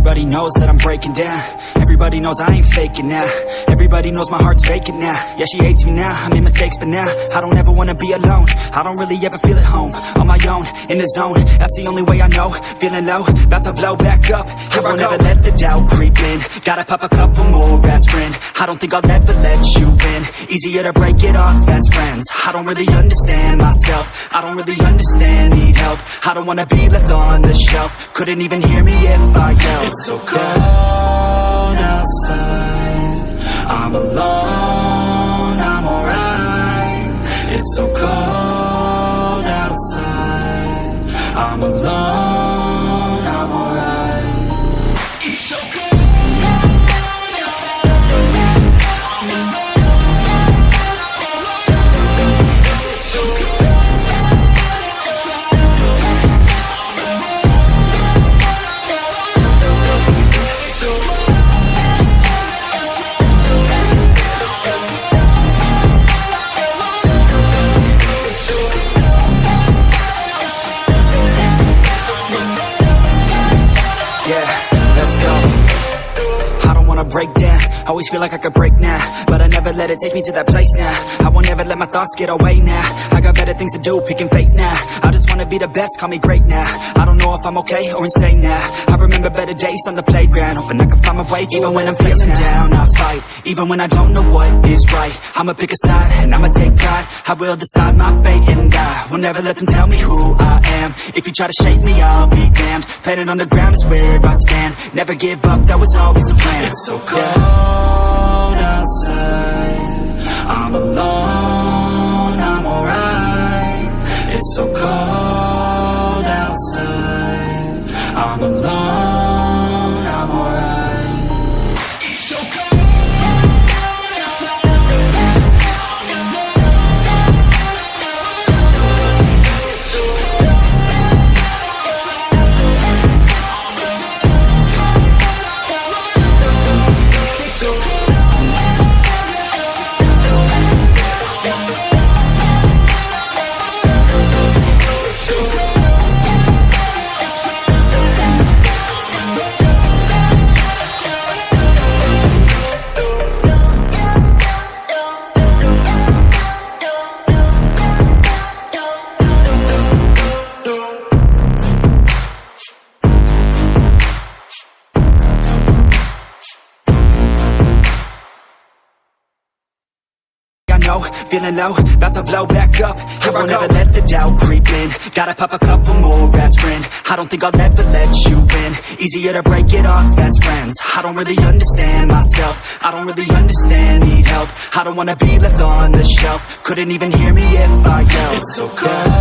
Everybody knows that I'm breaking down. Everybody knows I ain't faking now. Everybody knows my heart's vacant now. Yeah, she hates me now, I made mistakes but now I don't ever wanna be alone. I don't really ever feel at home. On my own, in the zone, that's the only way I know. Feeling low, about to blow back up. Here I won't ever let the doubt creep in. Gotta pop a couple more aspirin. I don't think I'll ever let you in. Easier to break it off best friends. I don't really understand myself. I don't really understand, need help. I don't wanna be left on the shelf. Couldn't even hear me if I yelled. It's so cold outside, I'm alone, I'm alright. It's so cold outside, I'm alone, I'm alright. It's so cold. Break down, always feel like I could break now, but I never let it take me to that place now. I won't ever let my thoughts get away now. I got better things to do, picking fate now. I just wanna be the best, call me great now. I don't know if I'm okay or insane now. I remember better days on the playground, hoping I can find my way. Even when I'm feeling down, I fight. Even when I don't know what is right, I'ma pick a side and I'ma take pride. I will decide my fate and I will never let them tell me who I am. If you try to shake me, I'll be damned. Planet on the ground is where I stand. Never give up, that was always the plan. It's so cold outside, I'm alone, I'm alright. It's so cold outside, I'm alone, I'm alright. It's so cold. Feeling low, about to blow back up. Here I won't ever let the doubt creep in. Gotta pop a couple more aspirin. I don't think I'll ever let you in. Easier to break it off best friends. I don't really understand myself. I don't really understand, need help. I don't wanna be left on the shelf. Couldn't even hear me if I yelled. It's so cold